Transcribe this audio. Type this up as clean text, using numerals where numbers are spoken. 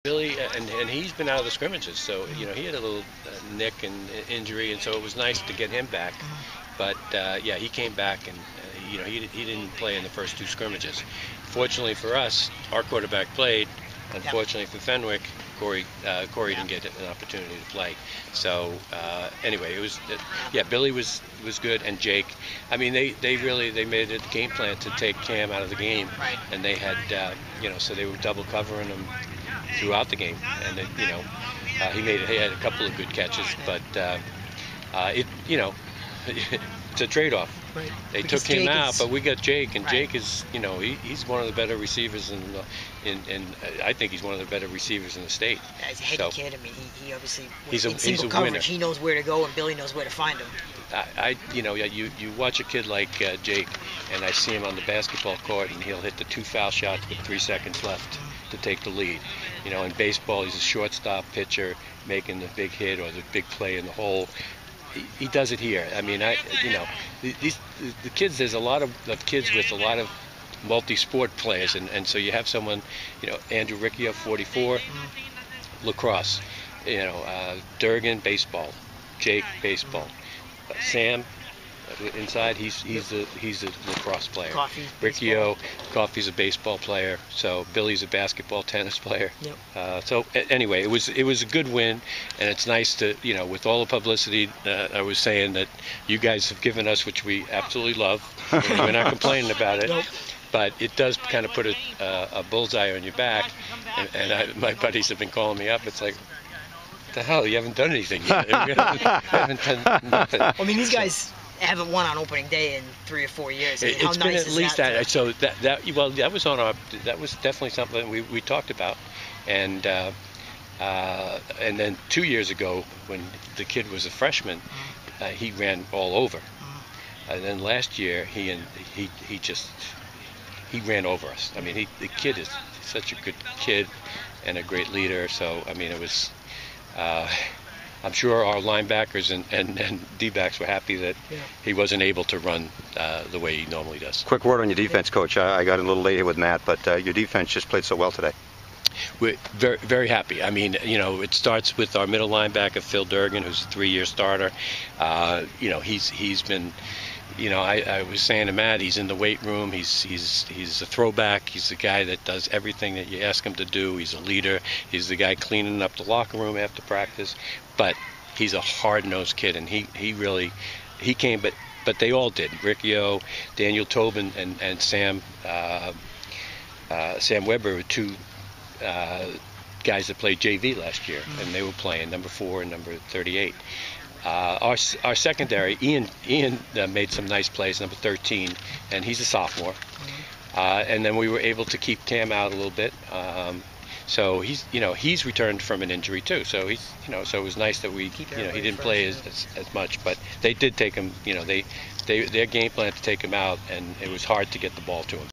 Billy, and he's been out of the scrimmages, so he had a little nick and injury, and so it was nice to get him back. But yeah, he came back, and he didn't play in the first two scrimmages. Fortunately for us, our quarterback played. Unfortunately for Fenwick, Corey didn't get an opportunity to play. So anyway, it was Billy was good, and Jake. I mean, they made a game plan to take Cam out of the game, and they had so they were double covering him throughout the game, and he had a couple of good catches, but it's a trade-off. Right. They took him out, but we got Jake, and Jake is, he's one of the better receivers in I think he's one of the better receivers in the state. Yeah, he's a heady kid. I mean, he obviously he's in single coverage. Winner. He knows where to go, and Billy knows where to find him. You watch a kid like Jake, and I see him on the basketball court, and he'll hit the 2 foul shots with 3 seconds left to take the lead. In baseball, he's a shortstop pitcher making the big hit or the big play in the hole. He does it here. I mean, the kids. There's a lot of kids with a lot of multi-sport players, and so you have someone, Andrew Riccio, 44, lacrosse, Durgan, baseball, Jake, baseball, Sam. Inside, he's a lacrosse player. Riccio, Coffey's a baseball player. So Billy's a basketball, tennis player. Yep. So anyway, it was a good win, and it's nice to with all the publicity. I was saying that you guys have given us, which we absolutely love. We're not complaining about it. Nope. But it does kind of put a bullseye on your back, and my buddies have been calling me up. It's like, what the hell? You haven't done anything yet. You haven't done nothing. I mean, these guys haven't won on opening day in 3 or 4 years. I mean, it's been nice at least that. So that was on our. That was definitely something we talked about, and then 2 years ago when the kid was a freshman, he ran all over, and then last year he ran over us. I mean, the kid is such a good kid and a great leader. So I mean, it was. I'm sure our linebackers and D-backs were happy that he wasn't able to run the way he normally does. Quick word on your defense, Coach. I got a little late here with Matt, but your defense just played so well today. We're very, very happy. I mean, it starts with our middle linebacker, Phil Durgan, who's a 3-year starter. He's been. I was saying to Matt, he's in the weight room. He's a throwback. He's the guy that does everything that you ask him to do. He's a leader. He's the guy cleaning up the locker room after practice. But he's a hard-nosed kid, and he came. But they all did. Riccio, Daniel Tobin, and Sam Weber were 2 guys that played JV last year, and they were playing number 4 and number 38. Our secondary, Ian made some nice plays, number 13, and he's a sophomore. And then we were able to keep Cam out a little bit. So he's returned from an injury too. So so it was nice that he didn't play as much, but they did take him. Their game plan to take him out, and it was hard to get the ball to him.